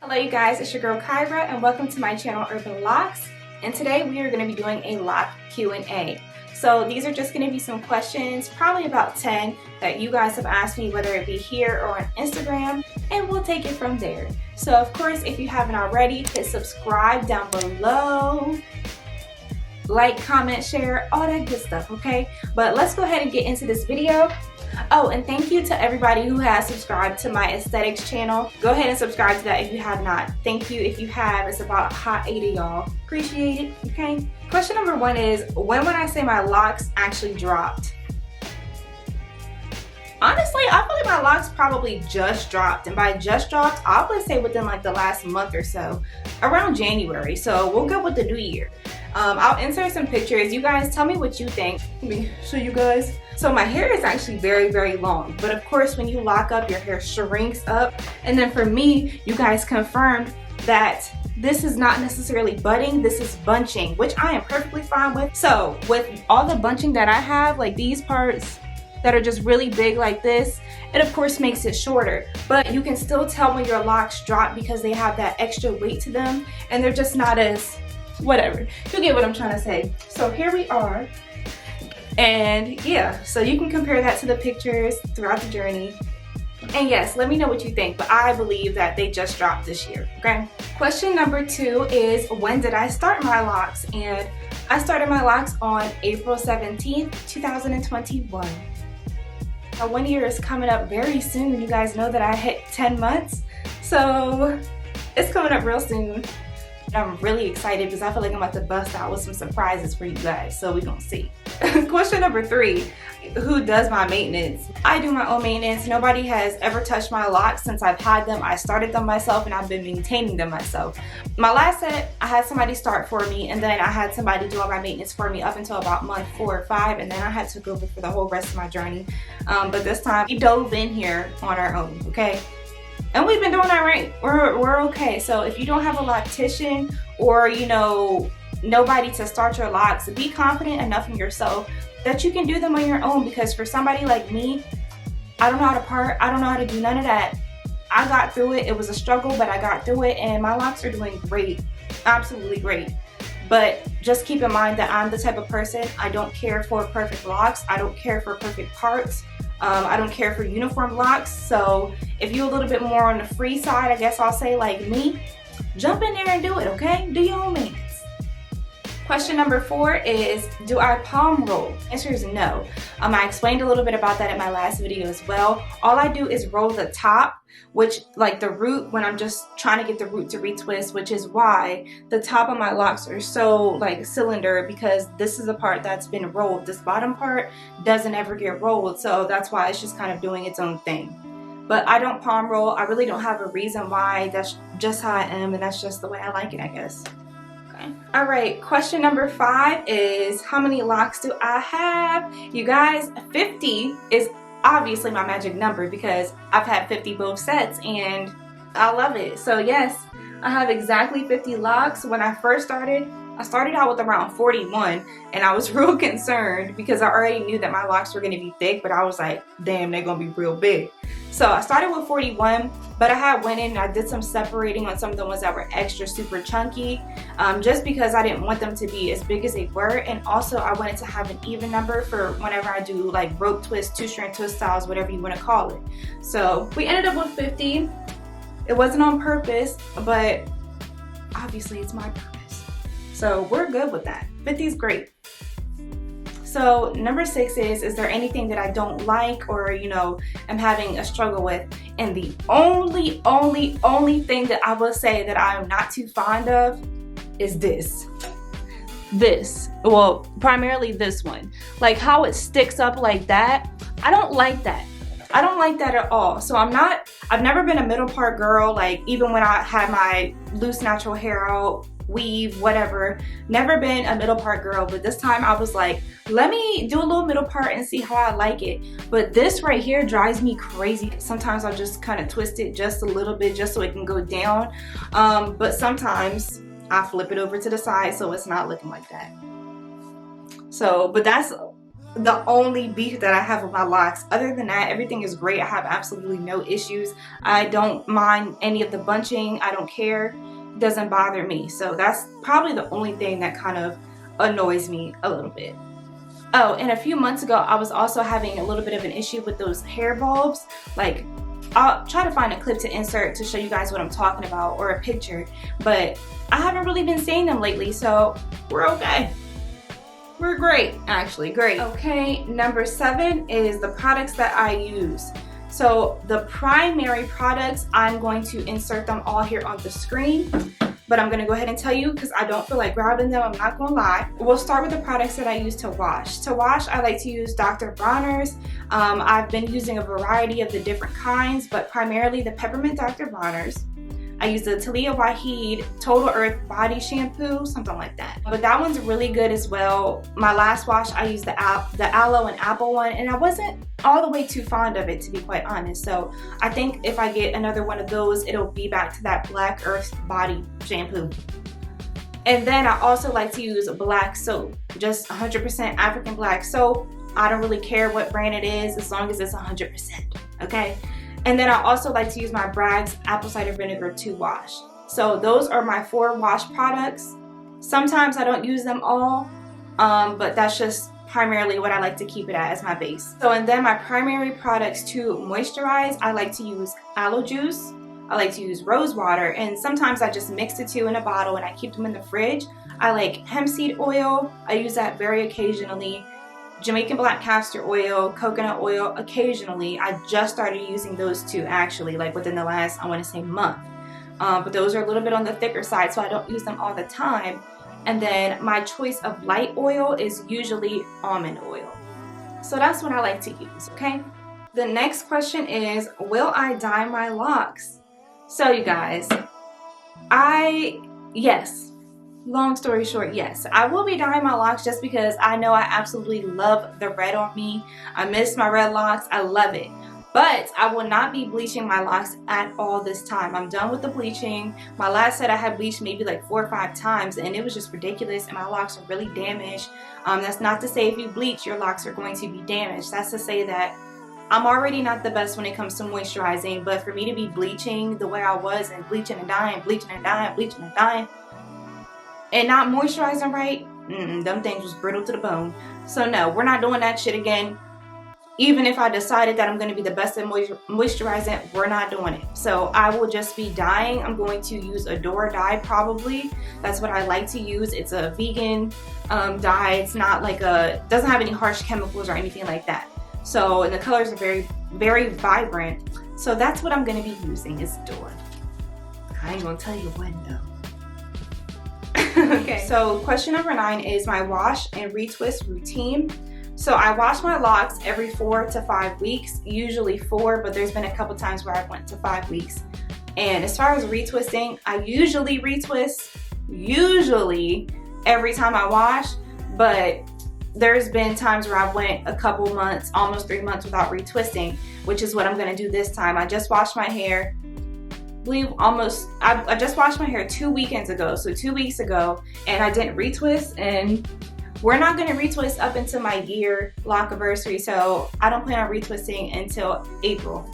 Hello you guys, it's your girl Kyra and welcome to my channel Urban Locks, and today we are going to be doing a lock Q&A. So these are just going to be some questions, probably about 10 that you guys have asked me, whether it be here or on Instagram, and we'll take it from there. So of course, if you haven't already, hit subscribe down below, like, comment, share, all that good stuff, okay? But let's go ahead and get into this video. Oh, and thank you to everybody who has subscribed to my aesthetics channel. Go ahead and subscribe to that if you have not. Thank you if you have. It's about a hot 8 of y'all. Appreciate it, okay? Question number 1 is, when would I say my locks actually dropped? Honestly, I feel like my locks probably just dropped, and by just dropped, I would say within like the last month or so, around January. So we'll go with the new year. I'll insert some pictures. You guys tell me what you think. Let me show you guys. So my hair is actually very, very long, but of course when you lock up, your hair shrinks up. And then for me, you guys confirmed that this is not necessarily budding, this is bunching, which I am perfectly fine with. So with all the bunching that I have, like these parts that are just really big like this, it of course makes it shorter, but you can still tell when your locks drop because they have that extra weight to them and they're just not as whatever. You get what I'm trying to say. So here we are, and yeah, so you can compare that to the pictures throughout the journey. And yes, let me know what you think, but I believe that they just dropped this year, okay? Question number 2 is, when did I start my locks? And I started my locks on April 17th, 2021. My 1 year is coming up very soon. You guys know that I hit 10 months, so it's coming up real soon. And I'm really excited because I feel like I'm about to bust out with some surprises for you guys, so we're gonna see. Question number 3, who does my maintenance? I do my own maintenance. Nobody has ever touched my locks since I've had them. I started them myself and I've been maintaining them myself. My last set, I had somebody start for me, and then I had somebody do all my maintenance for me up until about month 4 or 5, and then I had took over for the whole rest of my journey. But this time we dove in here on our own, okay? And we've been doing that right. We're okay. So if you don't have a loctician, or you know, nobody to start your locks, be confident enough in yourself that you can do them on your own, because for somebody like me, I don't know how to part, I don't know how to do none of that. I got through it. It was a struggle, but I got through it, and my locks are doing great, absolutely great. But just keep in mind that I'm the type of person, I don't care for perfect locks, I don't care for perfect parts, I don't care for uniform locks. So if you're a little bit more on the free side, I guess I'll say, like me, jump in there and do it, okay? Do your own maintenance. Question number 4 is, do I palm roll? Answer is no. I explained a little bit about that in my last video as well. All I do is roll the top, which like the root, when I'm just trying to get the root to retwist, which is why the top of my locks are so like cylinder, because this is the part that's been rolled. This bottom part doesn't ever get rolled, so that's why it's just kind of doing its own thing. But I don't palm roll. I really don't have a reason why. That's just how I am, and that's just the way I like it, I guess. All right, question number 5 is, how many locks do I have? You guys, 50 is obviously my magic number because I've had 50 both sets and I love it. So yes, I have exactly 50 locks. When I first started, I started out with around 41, and I was real concerned because I already knew that my locks were going to be thick, but I was like, damn, they're going to be real big. So I started with 41, but I had went in and I did some separating on some of the ones that were extra super chunky, just because I didn't want them to be as big as they were. And also I wanted to have an even number for whenever I do like rope twist, 2-strand twist styles, whatever you want to call it. So we ended up with 50. It wasn't on purpose, but obviously it's my purpose. So we're good with that. 50 is great. So number 6 is there anything that I don't like, or you know, I'm having a struggle with? And the only thing that I will say that I'm not too fond of is this. Well, primarily this one. Like how it sticks up like that. I don't like that. I don't like that at all. So I've never been a middle part girl. Like even when I had my loose natural hair out, weave, whatever, never been a middle part girl. But this time I was like, let me do a little middle part and see how I like it. But this right here drives me crazy. Sometimes I'll just kind of twist it just a little bit just so it can go down, but sometimes I flip it over to the side so it's not looking like that. So but that's the only beef that I have with my locks. Other than that, everything is great. I have absolutely no issues. I don't mind any of the bunching. I don't care. It doesn't bother me. So that's probably the only thing that kind of annoys me a little bit. Oh, and a few months ago, I was also having a little bit of an issue with those hair bulbs. Like, I'll try to find a clip to insert to show you guys what I'm talking about, or a picture, but I haven't really been seeing them lately, so we're okay. We're great, actually, great. Okay, number 7 is the products that I use. So the primary products, I'm going to insert them all here on the screen, but I'm gonna go ahead and tell you because I don't feel like grabbing them, I'm not gonna lie. We'll start with the products that I use to wash. To wash, I like to use Dr. Bronner's. I've been using a variety of the different kinds, but primarily the Peppermint Dr. Bronner's. I use the Taliah Waajid Total Earth Body Shampoo, something like that. But that one's really good as well. My last wash, I used the Aloe and Apple one, and I wasn't all the way too fond of it, to be quite honest. So I think if I get another one of those, it'll be back to that Black Earth Body Shampoo. And then I also like to use black soap, just 100% African black soap. I don't really care what brand it is as long as it's 100%, okay? And then I also like to use my Bragg's apple cider vinegar to wash. So those are my 4 wash products. Sometimes I don't use them all, but that's just primarily what I like to keep it at as my base. So, and then my primary products to moisturize, I like to use aloe juice. I like to use Rosewater, and sometimes I just mix the 2 in a bottle and I keep them in the fridge. I like hemp seed oil. I use that very occasionally. Jamaican black castor oil, coconut oil occasionally. I just started using those 2 actually, like within the last, I want to say, month. But those are a little bit on the thicker side, so I don't use them all the time. And then my choice of light oil is usually almond oil. So that's what I like to use, okay? The next question is, will I dye my locks? So you guys, yes. Long story short, yes, I will be dyeing my locks just because I know I absolutely love the red on me. I miss my red locks. I love it. But I will not be bleaching my locks at all this time. I'm done with the bleaching. My last set I had bleached maybe like 4 or 5 times, and it was just ridiculous, and my locks are really damaged. That's not to say if you bleach, your locks are going to be damaged. That's to say that I'm already not the best when it comes to moisturizing, but for me to be bleaching the way I was and bleaching and dyeing, bleaching and dyeing, bleaching and dyeing, and not moisturizing right, them things was brittle to the bone. So no, we're not doing that shit again. Even if I decided that I'm going to be the best at moisturizing, we're not doing it. So I will just be dyeing. I'm going to use a Dora dye probably. That's what I like to use. It's a vegan dye. It's not like doesn't have any harsh chemicals or anything like that. So, and the colors are very, very vibrant. So that's what I'm going to be using is Dora. I ain't going to tell you when though. Okay, so question number 9 is my wash and retwist routine. So I wash my locks every 4 to 5 weeks, usually 4, but there's been a couple times where I went to 5 weeks. And as far as retwisting, I usually retwist, every time I wash, but there's been times where I went a couple months, almost 3 months without retwisting, which is what I'm gonna do this time. I just washed my hair. I just washed my hair 2 weekends ago, so 2 weeks ago, and I didn't retwist, and we're not going to retwist up until my year lock anniversary, so I don't plan on retwisting until April,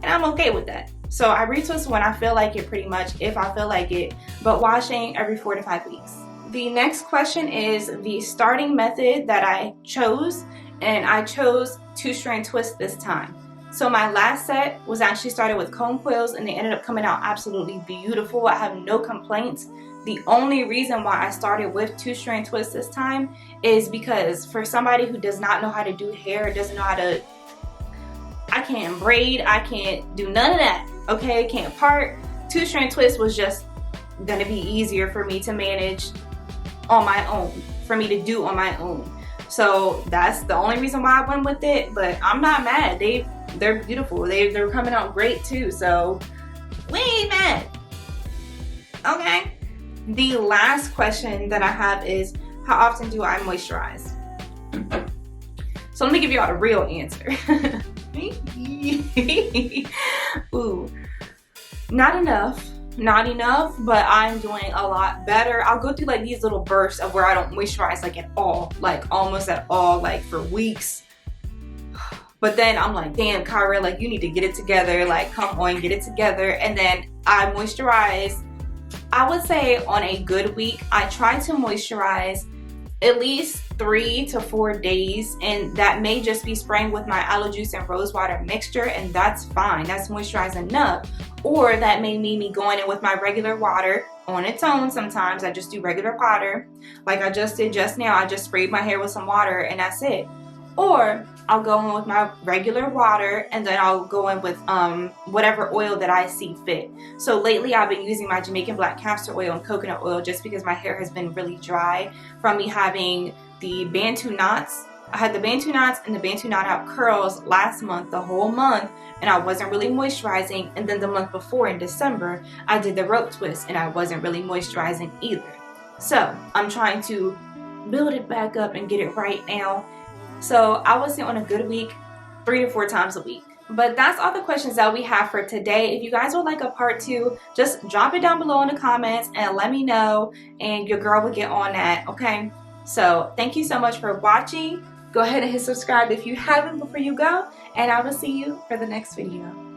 and I'm okay with that. So I retwist when I feel like it, pretty much, if I feel like it, but washing every 4 to 5 weeks. The next question is the starting method that I chose, and I chose 2-strand twist this time. So my last set was actually started with comb coils, and they ended up coming out absolutely beautiful. I have no complaints. The only reason why I started with 2-strand twist this time is because for somebody who does not know how to do hair, doesn't know how to, I can't braid, I can't do none of that, okay, can't part. 2-strand twist was just gonna be easier for me to manage on my own, for me to do on my own. So that's the only reason why I went with it, but I'm not mad. They're beautiful. They're coming out great too, so we ain't mad. Okay. The last question that I have is, how often do I moisturize? So let me give you all the real answer. Ooh, not enough. not enough, but I'm doing a lot better. I'll go through like these little bursts of where I don't moisturize like at all, like almost at all, like for weeks. But then I'm like, damn, Kyra, like you need to get it together. Like, come on, get it together. And then I moisturize, I would say on a good week, I try to moisturize at least 3 to 4 days, and that may just be spraying with my aloe juice and rosewater mixture, and that's fine. That's moisturized enough. Or that may mean me going in with my regular water on its own. Sometimes I just do regular water, like I just did just now. I just sprayed my hair with some water and that's it. Or I'll go in with my regular water, and then I'll go in with whatever oil that I see fit. So lately I've been using my Jamaican black castor oil and coconut oil just because my hair has been really dry from me having the Bantu knots. I had the Bantu knots and the Bantu knot out curls last month, the whole month, and I wasn't really moisturizing. And then the month before in December, I did the rope twist and I wasn't really moisturizing either. So I'm trying to build it back up and get it right now. So I would say on a good week, 3 to 4 times a week. But that's all the questions that we have for today. If you guys would like a part 2, just drop it down below in the comments and let me know, and your girl will get on that, okay? So thank you so much for watching. Go ahead and hit subscribe if you haven't before you go, and I will see you for the next video.